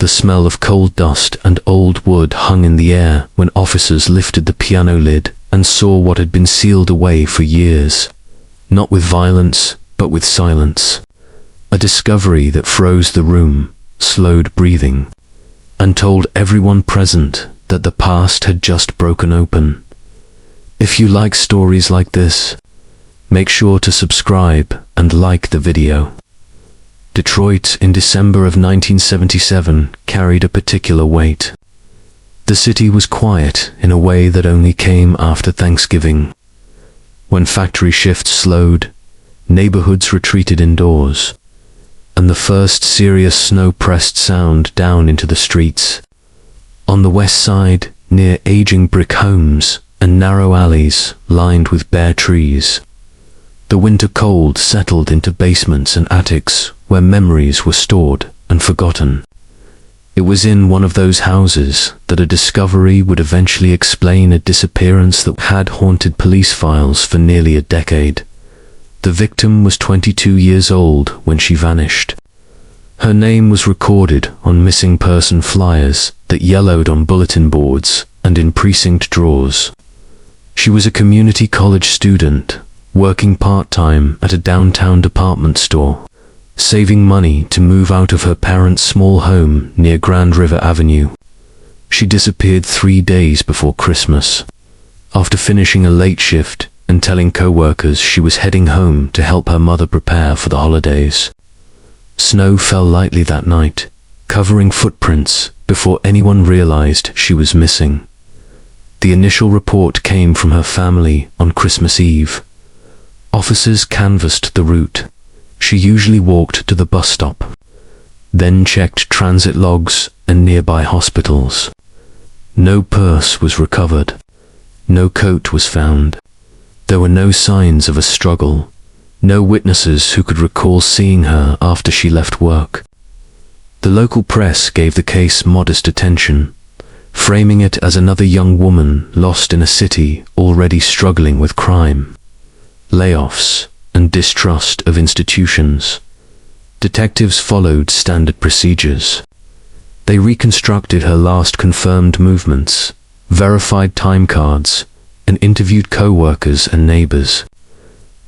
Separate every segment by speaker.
Speaker 1: The smell of coal dust and old wood hung in the air when officers lifted the piano lid and saw what had been sealed away for years, not with violence, but with silence. A discovery that froze the room, slowed breathing, and told everyone present that the past had just broken open. If you like stories like this, make sure to subscribe and like the video. Detroit in December of 1977 carried a particular weight. The city was quiet in a way that only came after Thanksgiving. When factory shifts slowed, neighborhoods retreated indoors, and the first serious snow pressed sound down into the streets. On the west side, near aging brick homes and narrow alleys lined with bare trees, the winter cold settled into basements and attics where memories were stored and forgotten. It was in one of those houses that a discovery would eventually explain a disappearance that had haunted police files for nearly a decade. The victim was 22 years old when she vanished. Her name was recorded on missing person flyers that yellowed on bulletin boards and in precinct drawers. She was a community college student, working part-time at a downtown department store, saving money to move out of her parents' small home near Grand River Avenue. She disappeared 3 days before Christmas, after finishing a late shift and telling co-workers she was heading home to help her mother prepare for the holidays. Snow fell lightly that night, covering footprints before anyone realized she was missing. The initial report came from her family on Christmas Eve. Officers canvassed the route. She usually walked to the bus stop, then checked transit logs and nearby hospitals. No purse was recovered. No coat was found. There were no signs of a struggle. No witnesses who could recall seeing her after she left work. The local press gave the case modest attention, framing it as another young woman lost in a city already struggling with crime, layoffs, and distrust of institutions. Detectives followed standard procedures. They reconstructed her last confirmed movements, verified time cards, and interviewed co-workers and neighbors.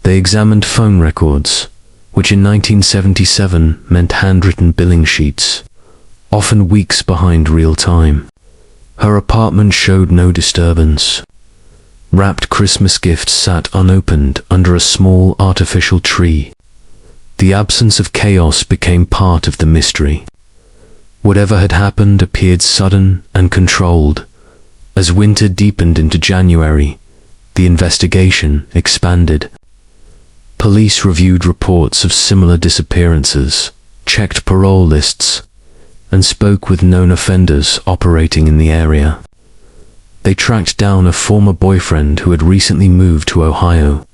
Speaker 1: They examined phone records, which in 1977 meant handwritten billing sheets, often weeks behind real time. Her apartment showed no disturbance. Wrapped Christmas gifts sat unopened under a small artificial tree. The absence of chaos became part of the mystery. Whatever had happened appeared sudden and controlled. As winter deepened into January, the investigation expanded. Police reviewed reports of similar disappearances, checked parole lists, and spoke with known offenders operating in the area. They tracked down a former boyfriend who had recently moved to Ohio,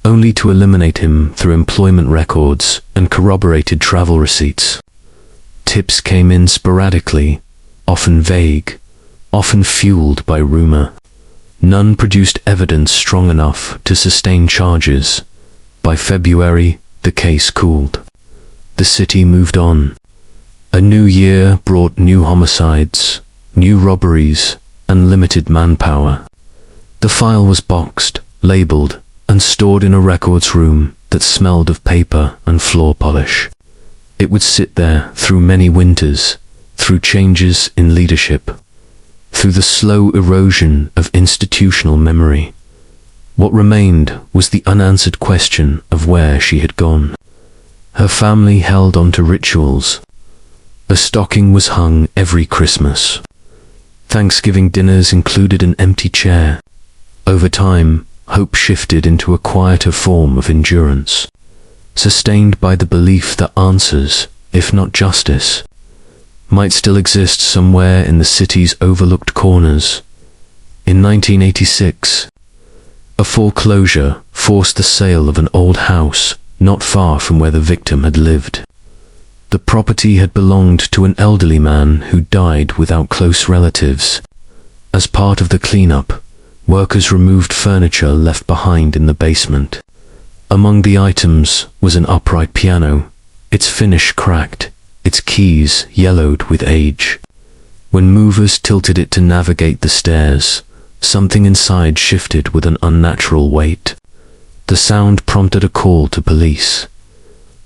Speaker 1: only to eliminate him through employment records and corroborated travel receipts. Tips came in sporadically, often vague, often fueled by rumor. None produced evidence strong enough to sustain charges. By February, the case cooled. The city moved on. A new year brought new homicides, new robberies, and limited manpower. The file was boxed, labeled, and stored in a records room that smelled of paper and floor polish. It would sit there through many winters, through changes in leadership, through the slow erosion of institutional memory. What remained was the unanswered question of where she had gone. Her family held on to rituals. A stocking was hung every Christmas. Thanksgiving dinners included an empty chair. Over time, hope shifted into a quieter form of endurance, sustained by the belief that answers, if not justice, might still exist somewhere in the city's overlooked corners. In 1986, a foreclosure forced the sale of an old house not far from where the victim had lived. The property had belonged to an elderly man who died without close relatives. As part of the cleanup, workers removed furniture left behind in the basement. Among the items was an upright piano, its finish cracked, its keys yellowed with age. When movers tilted it to navigate the stairs, something inside shifted with an unnatural weight. The sound prompted a call to police.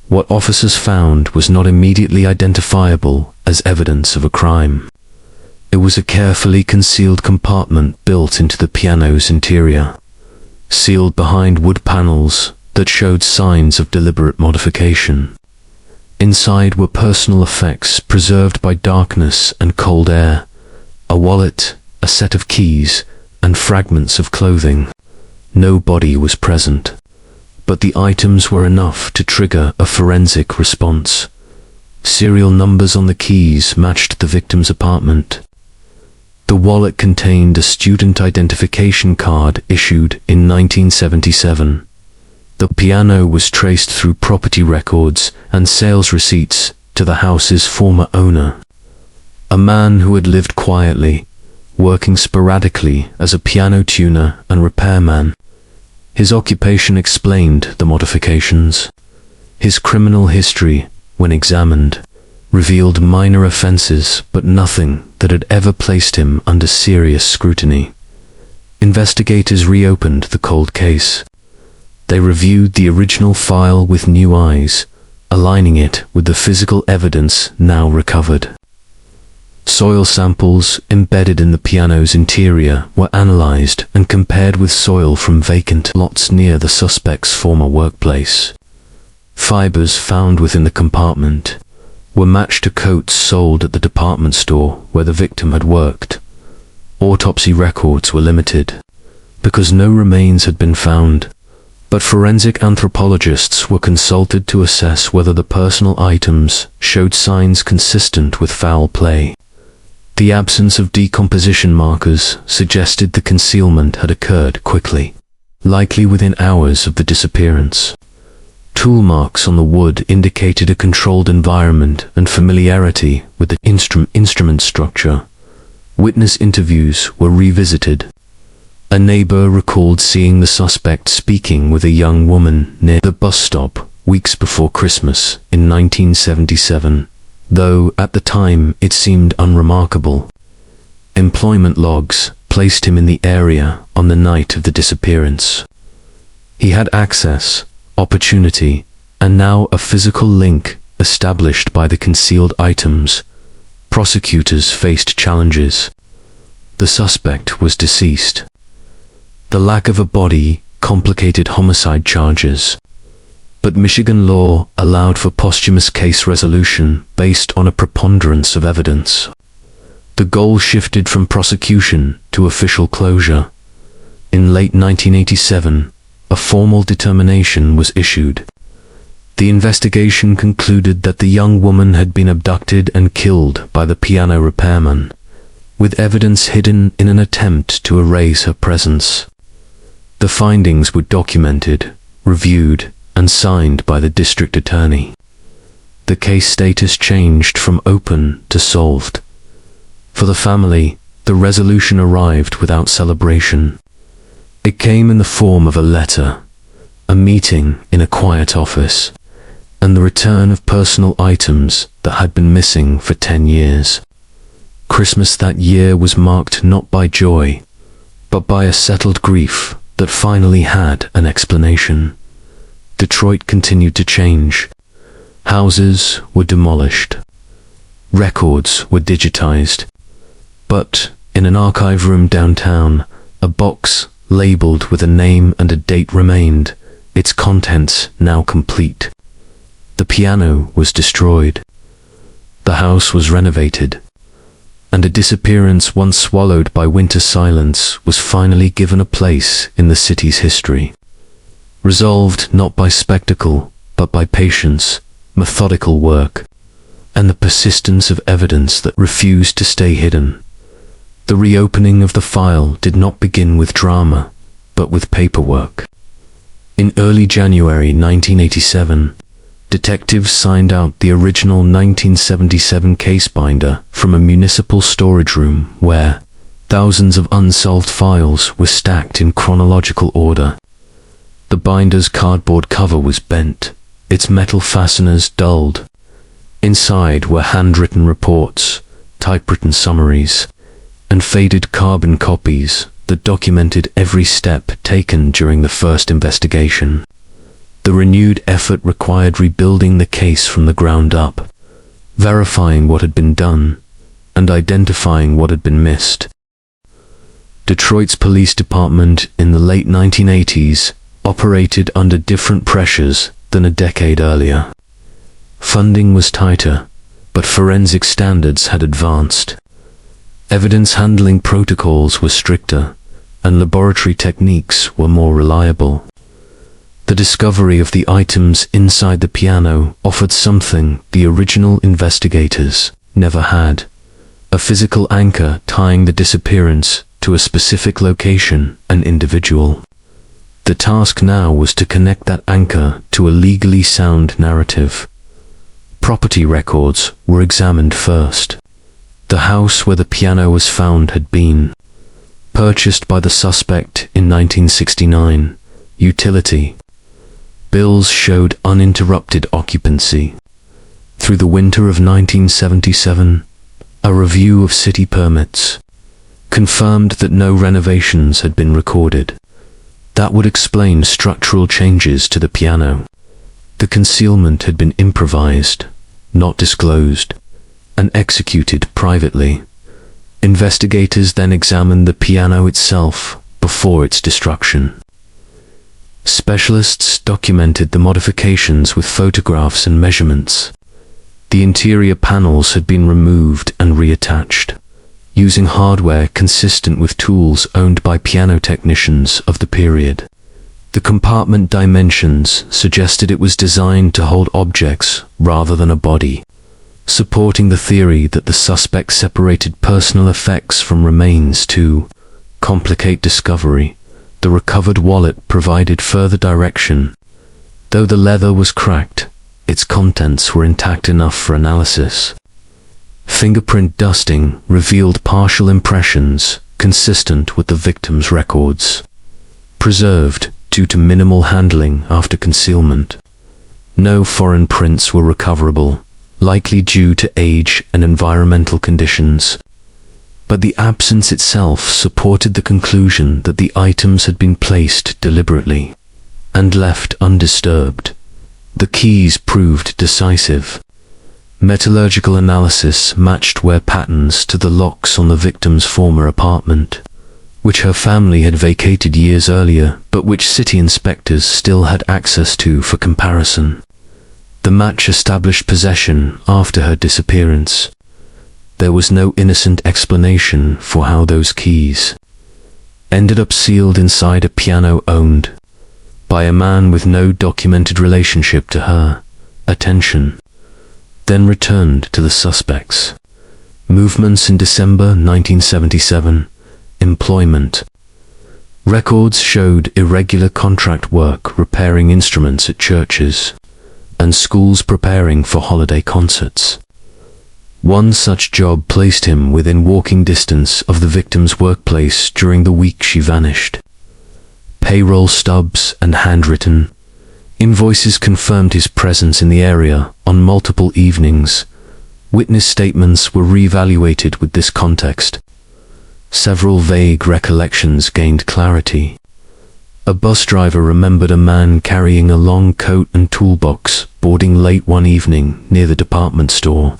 Speaker 1: What officers found was not immediately identifiable as evidence of a crime. It was a carefully concealed compartment built into the piano's interior, sealed behind wood panels that showed signs of deliberate modification. Inside were personal effects preserved by darkness and cold air, a wallet, a set of keys, and fragments of clothing. No body was present, but the items were enough to trigger a forensic response. Serial numbers on the keys matched the victim's apartment. The wallet contained a student identification card issued in 1977. The piano was traced through property records and sales receipts to the house's former owner, a man who had lived quietly, working sporadically as a piano tuner and repairman. His occupation explained the modifications. His criminal history, when examined, revealed minor offenses but nothing that had ever placed him under serious scrutiny. Investigators reopened the cold case. They reviewed the original file with new eyes, aligning it with the physical evidence now recovered. Soil samples embedded in the piano's interior were analyzed and compared with soil from vacant lots near the suspect's former workplace. Fibers found within the compartment were matched to coats sold at the department store where the victim had worked. Autopsy records were limited because no remains had been found, but forensic anthropologists were consulted to assess whether the personal items showed signs consistent with foul play. The absence of decomposition markers suggested the concealment had occurred quickly, likely within hours of the disappearance. Tool marks on the wood indicated a controlled environment and familiarity with the instrument structure. Witness interviews were revisited. A neighbor recalled seeing the suspect speaking with a young woman near the bus stop weeks before Christmas in 1977, though at the time it seemed unremarkable. Employment logs placed him in the area on the night of the disappearance. He had access, opportunity, and now a physical link established by the concealed items. Prosecutors faced challenges. The suspect was deceased. The lack of a body complicated homicide charges, but Michigan law allowed for posthumous case resolution based on a preponderance of evidence. The goal shifted from prosecution to official closure. In late 1987, a formal determination was issued. The investigation concluded that the young woman had been abducted and killed by the piano repairman, with evidence hidden in an attempt to erase her presence. The findings were documented, reviewed, and signed by the district attorney. The case status changed from open to solved. For the family, the resolution arrived without celebration. It came in the form of a letter, a meeting in a quiet office, and the return of personal items that had been missing for 10 years. Christmas that year was marked not by joy, but by a settled grief that finally had an explanation. Detroit continued to change. Houses were demolished. Records were digitized. But in an archive room downtown, a box labeled with a name and a date remained, its contents now complete. The piano was destroyed. The house was renovated, and a disappearance once swallowed by winter silence was finally given a place in the city's history. Resolved not by spectacle, but by patience, methodical work, and the persistence of evidence that refused to stay hidden. The reopening of the file did not begin with drama, but with paperwork. In early January 1987, detectives signed out the original 1977 case binder from a municipal storage room where thousands of unsolved files were stacked in chronological order. The binder's cardboard cover was bent, its metal fasteners dulled. Inside were handwritten reports, typewritten summaries, and faded carbon copies that documented every step taken during the first investigation. The renewed effort required rebuilding the case from the ground up, verifying what had been done, and identifying what had been missed. Detroit's police department in the late 1980s operated under different pressures than a decade earlier. Funding was tighter, but forensic standards had advanced. Evidence handling protocols were stricter, and laboratory techniques were more reliable. The discovery of the items inside the piano offered something the original investigators never had: a physical anchor tying the disappearance to a specific location and individual. The task now was to connect that anchor to a legally sound narrative. Property records were examined first. The house where the piano was found had been purchased by the suspect in 1969. Utility bills showed uninterrupted occupancy. Through the winter of 1977, a review of city permits confirmed that no renovations had been recorded. That would explain structural changes to the piano. The concealment had been improvised, not disclosed, and executed privately. Investigators then examined the piano itself before its destruction. Specialists documented the modifications with photographs and measurements. The interior panels had been removed and reattached, using hardware consistent with tools owned by piano technicians of the period. The compartment dimensions suggested it was designed to hold objects rather than a body, supporting the theory that the suspect separated personal effects from remains to complicate discovery. The recovered wallet provided further direction. Though the leather was cracked, its contents were intact enough for analysis. Fingerprint dusting revealed partial impressions consistent with the victim's records, preserved due to minimal handling after concealment. No foreign prints were recoverable, likely due to age and environmental conditions. But the absence itself supported the conclusion that the items had been placed deliberately and left undisturbed. The keys proved decisive. Metallurgical analysis matched wear patterns to the locks on the victim's former apartment, which her family had vacated years earlier, but which city inspectors still had access to for comparison. The match established possession after her disappearance. There was no innocent explanation for how those keys ended up sealed inside a piano owned by a man with no documented relationship to her. Attention then returned to the suspects. Movements in December 1977. Employment. Records showed irregular contract work repairing instruments at churches and schools preparing for holiday concerts. One such job placed him within walking distance of the victim's workplace during the week she vanished. Payroll stubs and handwritten invoices confirmed his presence in the area on multiple evenings. Witness statements were reevaluated with this context. Several vague recollections gained clarity. A bus driver remembered a man carrying a long coat and toolbox boarding late one evening near the department store.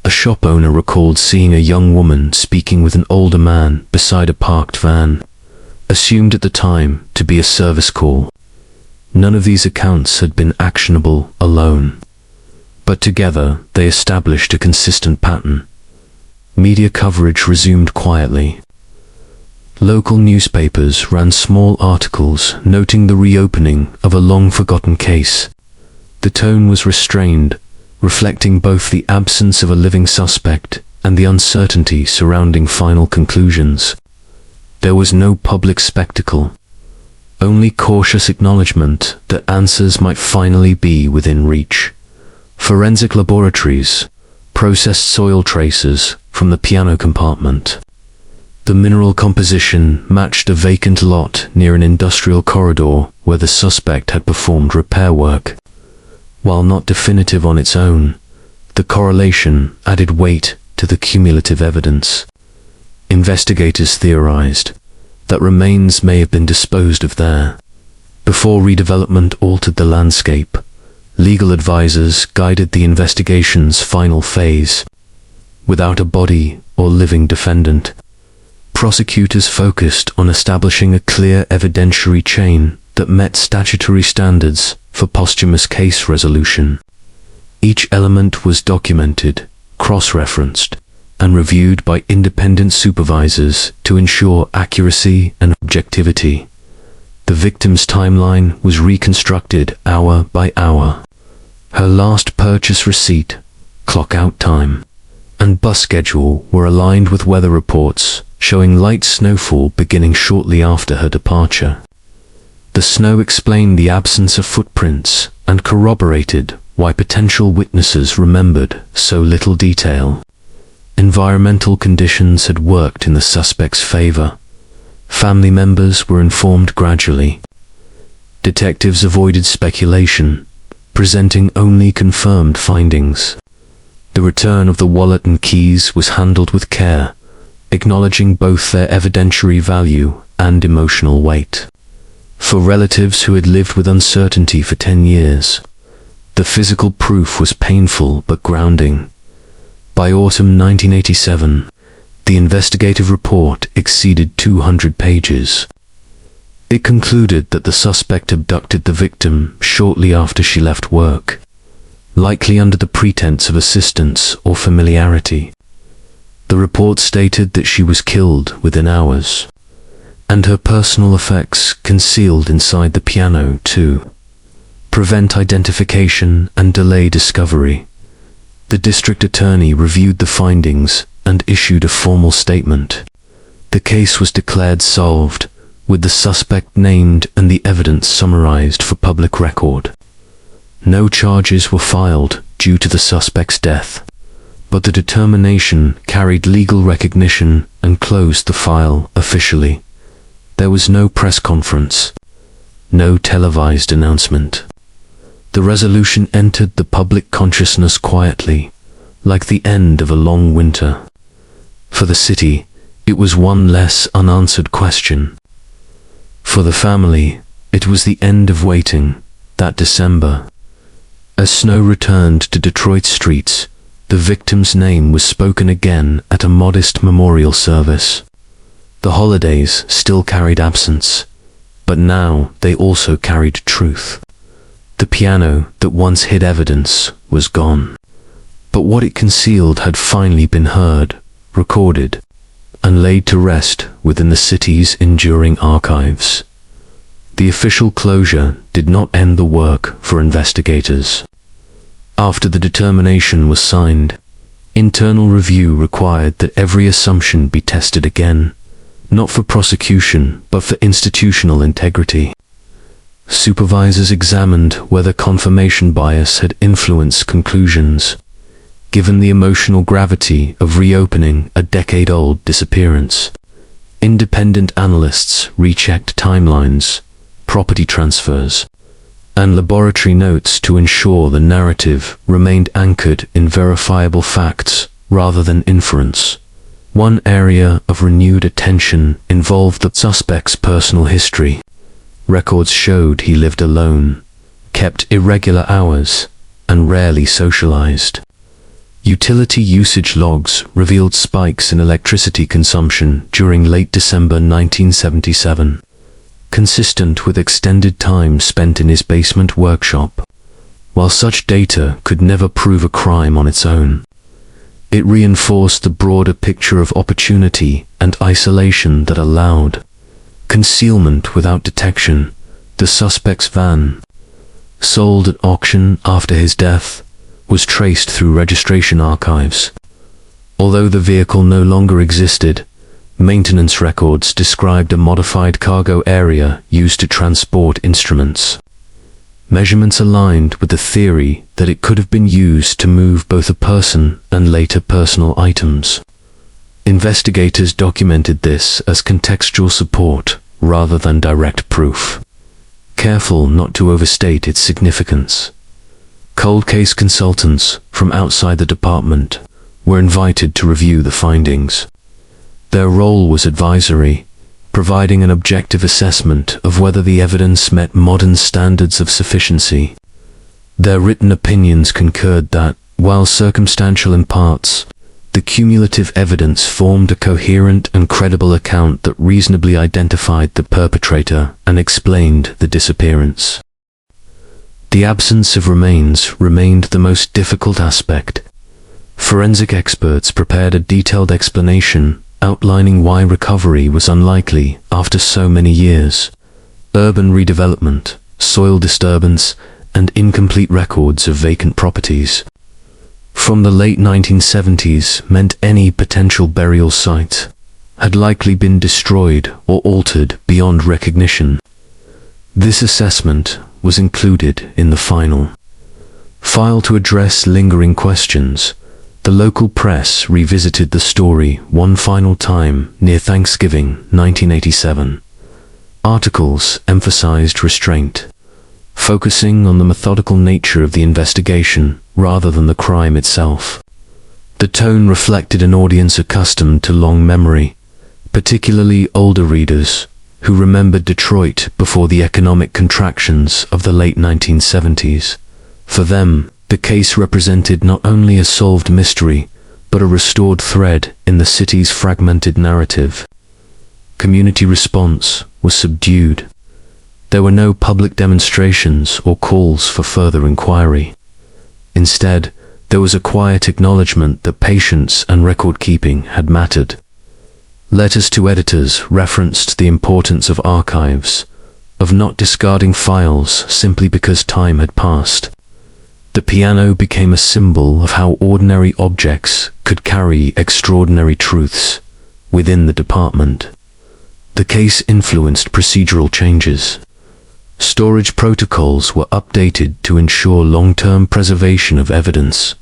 Speaker 1: A shop owner recalled seeing a young woman speaking with an older man beside a parked van, assumed at the time to be a service call. None of these accounts had been actionable alone, but together they established a consistent pattern. Media coverage resumed quietly. Local newspapers ran small articles noting the reopening of a long-forgotten case. The tone was restrained, reflecting both the absence of a living suspect and the uncertainty surrounding final conclusions. There was no public spectacle, only cautious acknowledgement that answers might finally be within reach. Forensic laboratories processed soil traces from the piano compartment. The mineral composition matched a vacant lot near an industrial corridor where the suspect had performed repair work. While not definitive on its own, The correlation added weight to the cumulative evidence. Investigators theorized that remains may have been disposed of there before redevelopment altered the landscape. Legal advisors guided the investigation's final phase. Without a body or living defendant, prosecutors focused on establishing a clear evidentiary chain that met statutory standards for posthumous case resolution. Each element was documented, cross-referenced, and reviewed by independent supervisors to ensure accuracy and objectivity. The victim's timeline was reconstructed hour by hour. Her last purchase receipt, clock-out time, and bus schedule were aligned with weather reports showing light snowfall beginning shortly after her departure. The snow explained the absence of footprints and corroborated why potential witnesses remembered so little detail. Environmental conditions had worked in the suspect's favor. Family members were informed gradually. Detectives avoided speculation, presenting only confirmed findings. The return of the wallet and keys was handled with care, acknowledging both their evidentiary value and emotional weight. For relatives who had lived with uncertainty for 10 years, the physical proof was painful but grounding. By autumn 1987, the investigative report exceeded 200 pages. It concluded that the suspect abducted the victim shortly after she left work, likely under the pretense of assistance or familiarity. The report stated that she was killed within hours, and her personal effects concealed inside the piano to prevent identification and delay discovery. The district attorney reviewed the findings and issued a formal statement. The case was declared solved, with the suspect named and the evidence summarized for public record. No charges were filed due to the suspect's death, but the determination carried legal recognition and closed the file officially. There was no press conference, no televised announcement. The resolution entered the public consciousness quietly, like the end of a long winter. For the city, it was one less unanswered question. For the family, it was the end of waiting. That December, as snow returned to Detroit streets, the victim's name was spoken again at a modest memorial service. The holidays still carried absence, but now they also carried truth. The piano that once hid evidence was gone, but what it concealed had finally been heard, recorded, and laid to rest within the city's enduring archives. The official closure did not end the work for investigators. After the determination was signed, internal review required that every assumption be tested again, not for prosecution but for institutional integrity. Supervisors examined whether confirmation bias had influenced conclusions. Given the emotional gravity of reopening a decade-old disappearance, independent analysts rechecked timelines, property transfers, and laboratory notes to ensure the narrative remained anchored in verifiable facts rather than inference. One area of renewed attention involved the suspect's personal history. Records showed he lived alone, kept irregular hours, and rarely socialized. Utility usage logs revealed spikes in electricity consumption during late December 1977, consistent with extended time spent in his basement workshop. While such data could never prove a crime on its own, it reinforced the broader picture of opportunity and isolation that allowed concealment without detection. The suspect's van, sold at auction after his death, was traced through registration archives. Although the vehicle no longer existed, maintenance records described a modified cargo area used to transport instruments. Measurements aligned with the theory that it could have been used to move both a person and later personal items. Investigators documented this as contextual support rather than direct proof, careful not to overstate its significance. Cold case consultants from outside the department were invited to review the findings. Their role was advisory, providing an objective assessment of whether the evidence met modern standards of sufficiency. Their written opinions concurred that, while circumstantial in parts, the cumulative evidence formed a coherent and credible account that reasonably identified the perpetrator and explained the disappearance. The absence of remains remained the most difficult aspect. Forensic experts prepared a detailed explanation outlining why recovery was unlikely after so many years. Urban redevelopment, soil disturbance, and incomplete records of vacant properties from the late 1970s meant any potential burial site had likely been destroyed or altered beyond recognition. This assessment was included in the final file to address lingering questions. The local press revisited the story one final time near Thanksgiving 1987. Articles emphasized restraint, focusing on the methodical nature of the investigation rather than the crime itself. The tone reflected an audience accustomed to long memory, particularly older readers who remembered Detroit before the economic contractions of the late 1970s. For them, the case represented not only a solved mystery, but a restored thread in the city's fragmented narrative. Community response was subdued. There were no public demonstrations or calls for further inquiry. Instead, there was a quiet acknowledgement that patience and record-keeping had mattered. Letters to editors referenced the importance of archives, of not discarding files simply because time had passed. The piano became a symbol of how ordinary objects could carry extraordinary truths within the department. The case influenced procedural changes. Storage protocols were updated to ensure long-term preservation of evidence,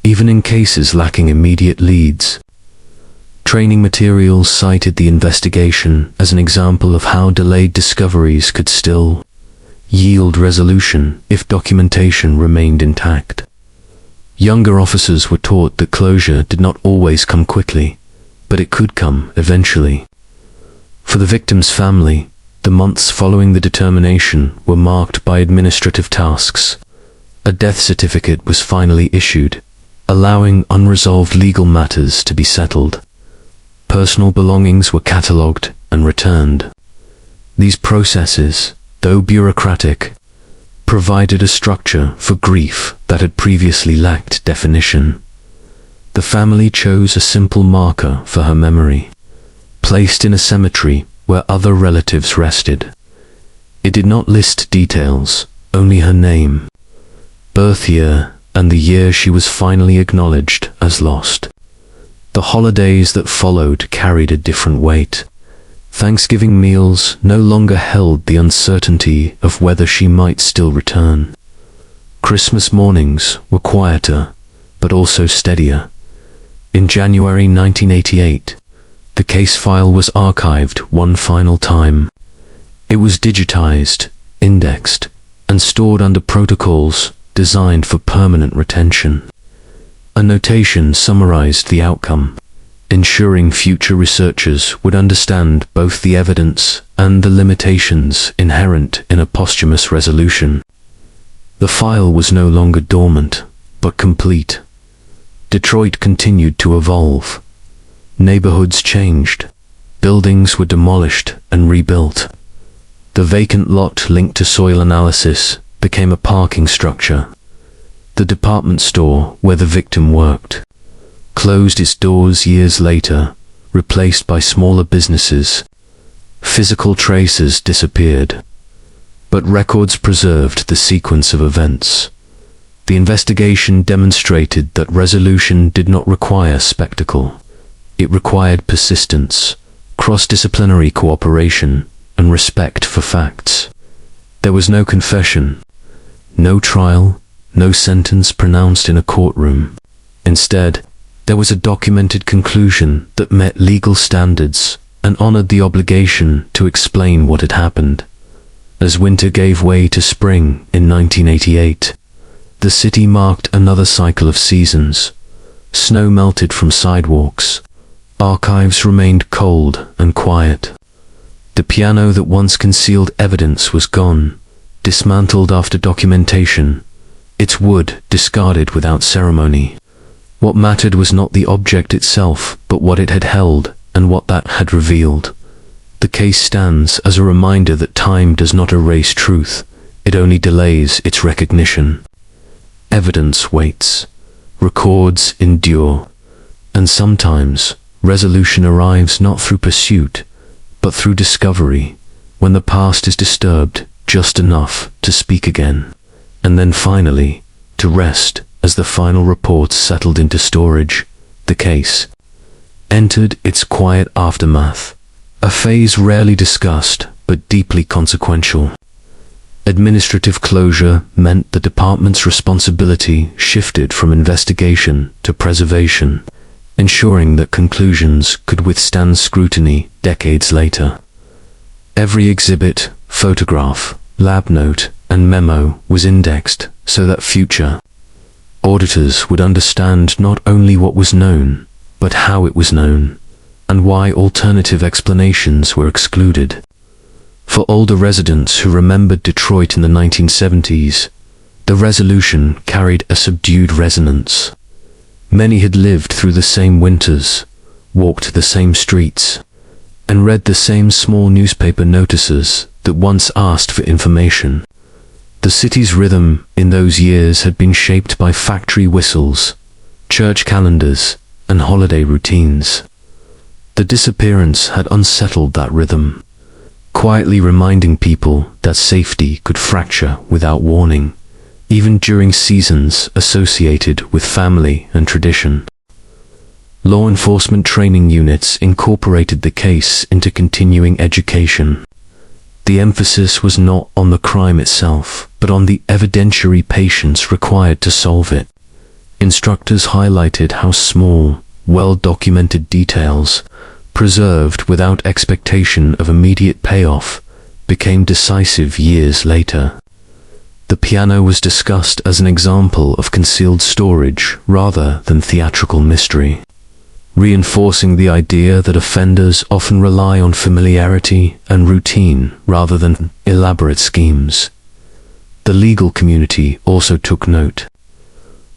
Speaker 1: even in cases lacking immediate leads. Training materials cited the investigation as an example of how delayed discoveries could still yield resolution if documentation remained intact. Younger officers were taught that closure did not always come quickly, but it could come eventually. For the victim's family, the months following the determination were marked by administrative tasks. A death certificate was finally issued, allowing unresolved legal matters to be settled. Personal belongings were catalogued and returned. These processes, though bureaucratic, provided a structure for grief that had previously lacked definition. The family chose a simple marker for her memory, placed in a cemetery where other relatives rested. It did not list details, only her name, birth year, and the year she was finally acknowledged as lost. The holidays that followed carried a different weight. Thanksgiving meals no longer held the uncertainty of whether she might still return. Christmas mornings were quieter, but also steadier. In January 1988, the case file was archived one final time. It was digitized, indexed, and stored under protocols designed for permanent retention. A notation summarized the outcome, ensuring future researchers would understand both the evidence and the limitations inherent in a posthumous resolution. The file was no longer dormant, but complete. Detroit continued to evolve. Neighborhoods changed. Buildings were demolished and rebuilt. The vacant lot linked to soil analysis became a parking structure. The department store where the victim worked closed its doors years later, replaced by smaller businesses. Physical traces disappeared, but records preserved the sequence of events. The investigation demonstrated that resolution did not require spectacle. It required persistence, cross-disciplinary cooperation, and respect for facts. There was no confession, no trial, no sentence pronounced in a courtroom. Instead, there was a documented conclusion that met legal standards and honored the obligation to explain what had happened. As winter gave way to spring in 1988, The city marked another cycle of seasons. Snow melted from sidewalks. Archives remained cold and quiet. The piano that once concealed evidence was gone, dismantled after documentation, its wood discarded without ceremony. What mattered was not the object itself, but what it had held and what that had revealed. The case stands as a reminder that time does not erase truth, it only delays its recognition. Evidence waits, records endure, and sometimes resolution arrives not through pursuit, but through discovery, when the past is disturbed just enough to speak again, and then finally to rest as the final reports settled into storage. The case entered its quiet aftermath, a phase rarely discussed but deeply consequential. Administrative closure meant the department's responsibility shifted from investigation to preservation, ensuring that conclusions could withstand scrutiny decades later. Every exhibit, photograph, lab note, and memo was indexed so that future auditors would understand not only what was known, but how it was known, and why alternative explanations were excluded. For older residents who remembered Detroit in the 1970s, the resolution carried a subdued resonance. Many had lived through the same winters, walked the same streets, and read the same small newspaper notices that once asked for information. The city's rhythm in those years had been shaped by factory whistles, church calendars, and holiday routines. The disappearance had unsettled that rhythm, quietly reminding people that safety could fracture without warning, even during seasons associated with family and tradition. Law enforcement training units incorporated the case into continuing education. The emphasis was not on the crime itself, but on the evidentiary patience required to solve it. Instructors highlighted how small, well-documented details, preserved without expectation of immediate payoff, became decisive years later. The piano was discussed as an example of concealed storage rather than theatrical mystery, reinforcing the idea that offenders often rely on familiarity and routine rather than elaborate schemes. The legal community also took note.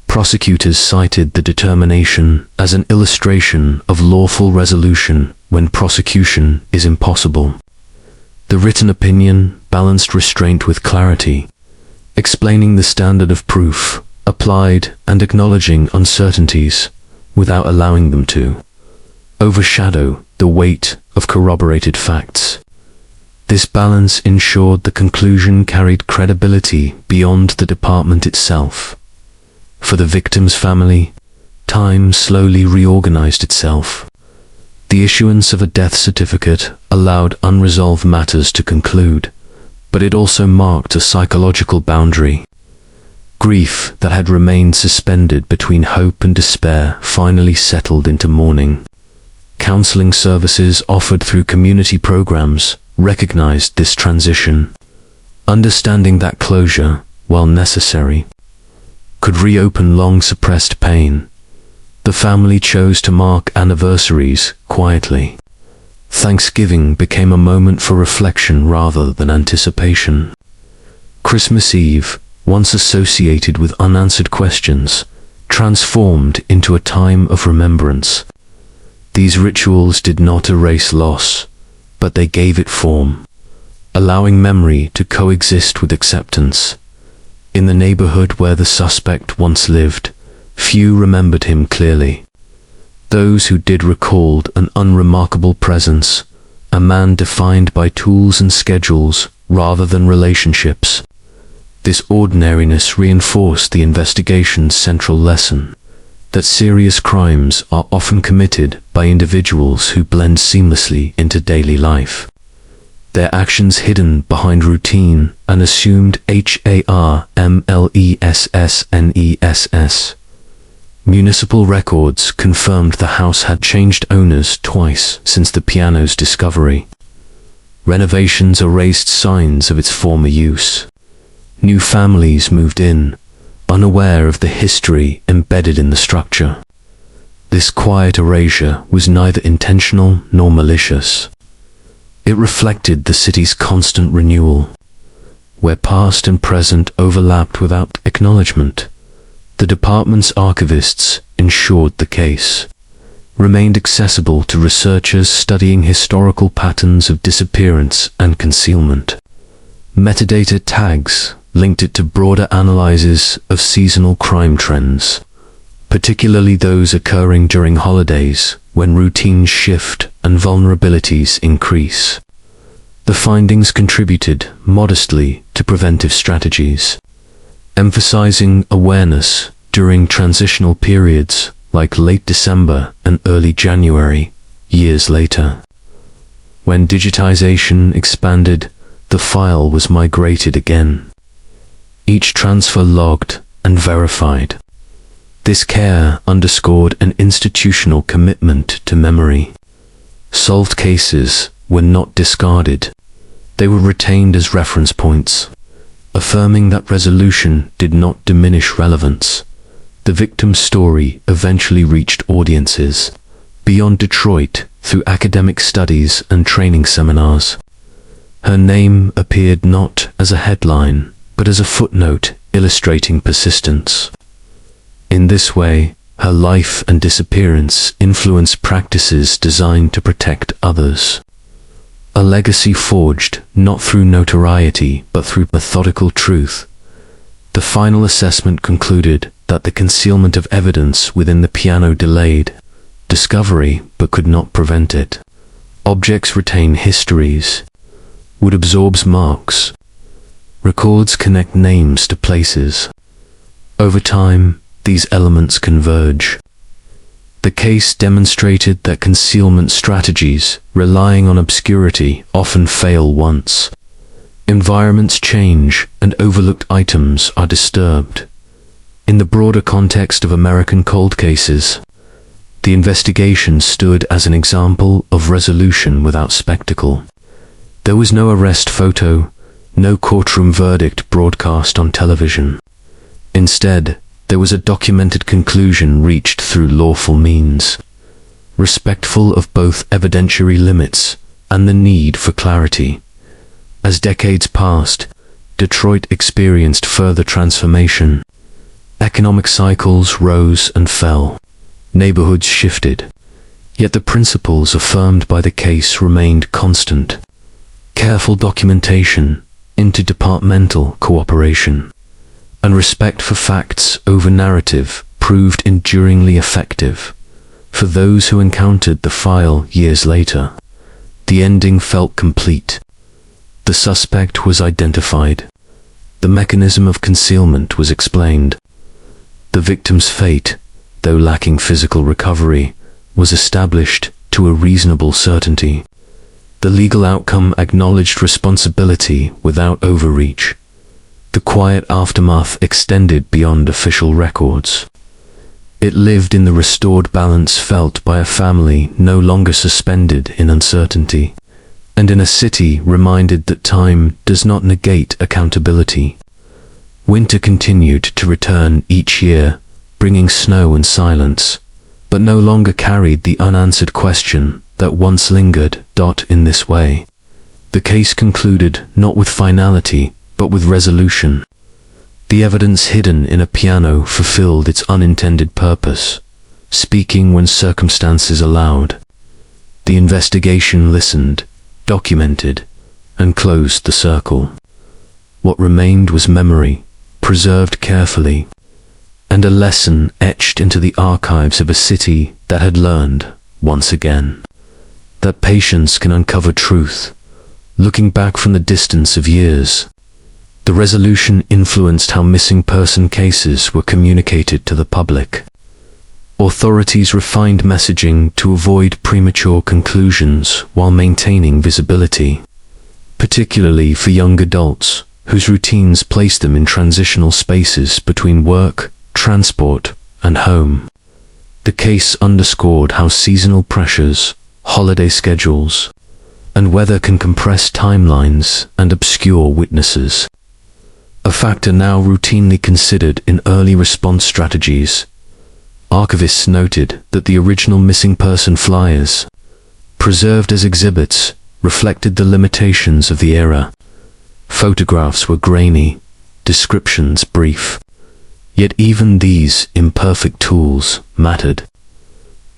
Speaker 1: Prosecutors cited the determination as an illustration of lawful resolution when prosecution is impossible. The written opinion balanced restraint with clarity, explaining the standard of proof applied and acknowledging uncertainties without allowing them to overshadow the weight of corroborated facts. This balance ensured the conclusion carried credibility beyond the department itself. For the victim's family, time slowly reorganized itself. The issuance of a death certificate allowed unresolved matters to conclude, but it also marked a psychological boundary. Grief that had remained suspended between hope and despair finally settled into mourning. Counseling services offered through community programs recognized this transition, understanding that closure, while necessary, could reopen long-suppressed pain. The family chose to mark anniversaries quietly. Thanksgiving became a moment for reflection rather than anticipation. Christmas Eve, once associated with unanswered questions, transformed into a time of remembrance. These rituals did not erase loss, but they gave it form, allowing memory to coexist with acceptance. In the neighborhood where the suspect once lived, few remembered him clearly. Those who did recalled an unremarkable presence, a man defined by tools and schedules rather than relationships. This ordinariness reinforced the investigation's central lesson, that serious crimes are often committed by individuals who blend seamlessly into daily life. Their actions hidden behind routine and assumed harmlessness. Municipal records confirmed the house had changed owners twice since the piano's discovery. Renovations erased signs of its former use. New families moved in, unaware of the history embedded in the structure. This quiet erasure was neither intentional nor malicious. It reflected the city's constant renewal, where past and present overlapped without acknowledgement. The department's archivists ensured the case remained accessible to researchers studying historical patterns of disappearance and concealment. Metadata tags linked it to broader analyses of seasonal crime trends, particularly those occurring during holidays when routines shift and vulnerabilities increase. The findings contributed modestly to preventive strategies, emphasizing awareness during transitional periods like late December and early January, years later. When digitization expanded, the file was migrated again, each transfer logged and verified. This care underscored an institutional commitment to memory. Solved cases were not discarded. They were retained as reference points, affirming that resolution did not diminish relevance. The victim's story eventually reached audiences beyond Detroit through academic studies and training seminars. Her name appeared not as a headline, but as a footnote illustrating persistence. In this way, her life and disappearance influenced practices designed to protect others. A legacy forged not through notoriety, but through methodical truth. The final assessment concluded that the concealment of evidence within the piano delayed discovery but could not prevent it. Objects retain histories. Wood absorbs marks. Records connect names to places. Over time, these elements converge. The case demonstrated that concealment strategies relying on obscurity often fail once. Environments change and overlooked items are disturbed. In the broader context of American cold cases, the investigation stood as an example of resolution without spectacle. There was no arrest photo, no courtroom verdict broadcast on television. Instead, there was a documented conclusion reached through lawful means, respectful of both evidentiary limits and the need for clarity. As decades passed, Detroit experienced further transformation. Economic cycles rose and fell. Neighborhoods shifted. Yet the principles affirmed by the case remained constant. Careful documentation, interdepartmental cooperation, and respect for facts over narrative proved enduringly effective. For those who encountered the file years later, the ending felt complete. The suspect was identified. The mechanism of concealment was explained. The victim's fate, though lacking physical recovery, was established to a reasonable certainty. The legal outcome acknowledged responsibility without overreach. The quiet aftermath extended beyond official records. It lived in the restored balance felt by a family no longer suspended in uncertainty, and in a city reminded that time does not negate accountability. Winter continued to return each year, bringing snow and silence, but no longer carried the unanswered question that once lingered. In this way, the case concluded not with finality, but with resolution. The evidence hidden in a piano fulfilled its unintended purpose, speaking when circumstances allowed. The investigation listened, documented, and closed the circle. What remained was memory, preserved carefully, and a lesson etched into the archives of a city that had learned, once again, that patience can uncover truth. Looking back from the distance of years, the resolution influenced how missing person cases were communicated to the public. Authorities refined messaging to avoid premature conclusions while maintaining visibility, particularly for young adults whose routines placed them in transitional spaces between work, transport, and home. The case underscored how seasonal pressures, holiday schedules, and weather can compress timelines and obscure witnesses. a factor now routinely considered in early response strategies. Archivists noted that the original missing person flyers, preserved as exhibits, reflected the limitations of the era. Photographs were grainy, descriptions brief. Yet even these imperfect tools mattered.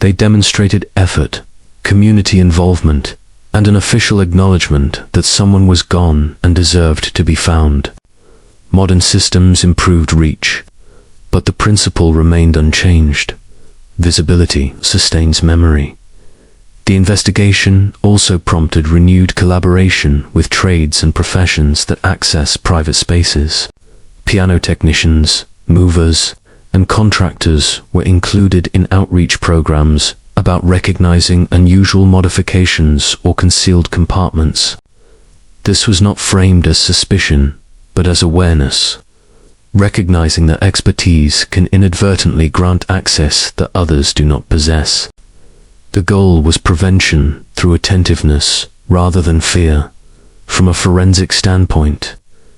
Speaker 1: They demonstrated effort, community involvement, and an official acknowledgement that someone was gone and deserved to be found. Modern systems improved reach, but the principle remained unchanged. Visibility sustains memory. The investigation also prompted renewed collaboration with trades and professions that access private spaces. Piano technicians, movers, and contractors were included in outreach programs about recognizing unusual modifications or concealed compartments. This was not framed as suspicion, but as awareness, recognizing that expertise can inadvertently grant access that others do not possess. The goal was prevention through attentiveness rather than fear. From a forensic standpoint,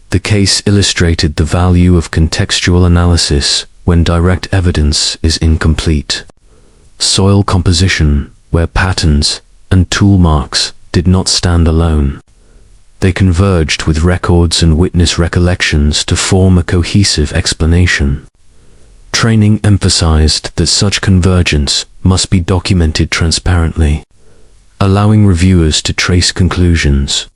Speaker 1: the case illustrated the value of contextual analysis when direct evidence is incomplete. Soil composition, where patterns and tool marks did not stand alone. They converged with records and witness recollections to form a cohesive explanation. Training emphasized that such convergence must be documented transparently, allowing reviewers to trace conclusions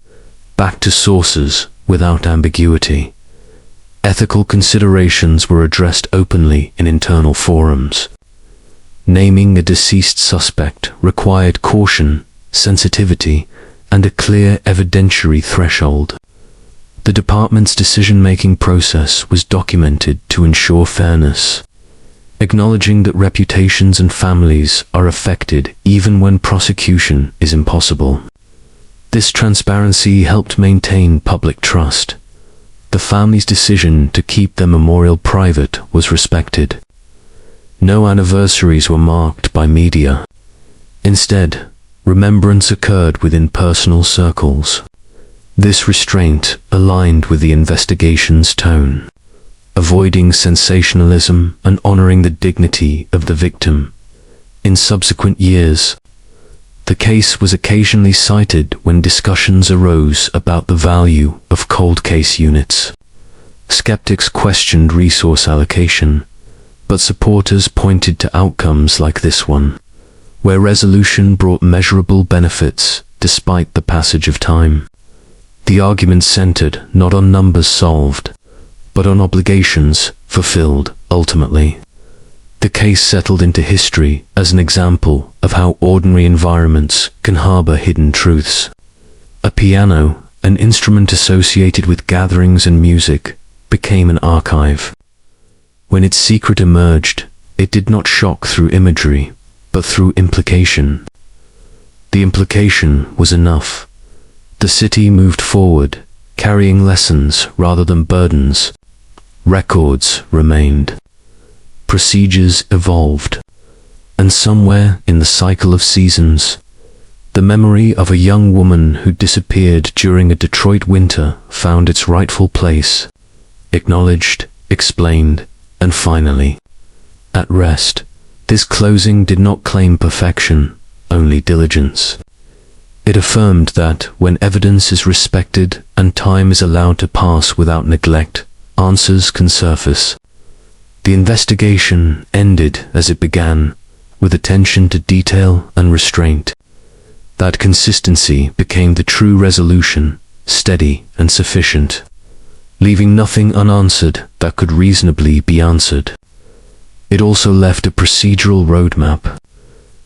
Speaker 1: back to sources without ambiguity. Ethical considerations were addressed openly in internal forums. Naming a deceased suspect required caution, sensitivity, and a clear evidentiary threshold. The department's decision-making process was documented to ensure fairness, acknowledging that reputations and families are affected even when prosecution is impossible. This transparency helped maintain public trust. The family's decision to keep their memorial private was respected. No anniversaries were marked by media. Instead, remembrance occurred within personal circles. This restraint aligned with the investigation's tone, avoiding sensationalism and honoring the dignity of the victim. In subsequent years, the case was occasionally cited when discussions arose about the value of cold case units. Skeptics questioned resource allocation, but supporters pointed to outcomes like this one, where resolution brought measurable benefits despite the passage of time. The argument centered not on numbers solved, but on obligations fulfilled ultimately. The case settled into history as an example of how ordinary environments can harbor hidden truths. A piano, an instrument associated with gatherings and music, became an archive. When its secret emerged, it did not shock through imagery, but through implication. The implication was enough. The city moved forward, carrying lessons rather than burdens. Records remained. Procedures evolved. And somewhere in the cycle of seasons, the memory of a young woman who disappeared during a Detroit winter found its rightful place, acknowledged, explained, and finally, at rest. This closing did not claim perfection, only diligence. It affirmed that when evidence is respected and time is allowed to pass without neglect, answers can surface. The investigation ended as it began, with attention to detail and restraint. That consistency became the true resolution, steady and sufficient, leaving nothing unanswered that could reasonably be answered. It also left a procedural roadmap,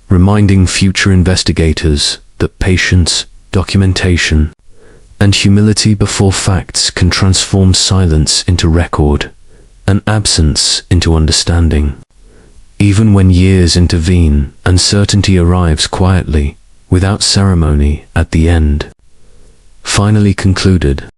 Speaker 1: reminding future investigators that patience, documentation, and humility before facts can transform silence into record, and absence into understanding. Even when years intervene, uncertainty arrives quietly, without ceremony at the end. Finally concluded,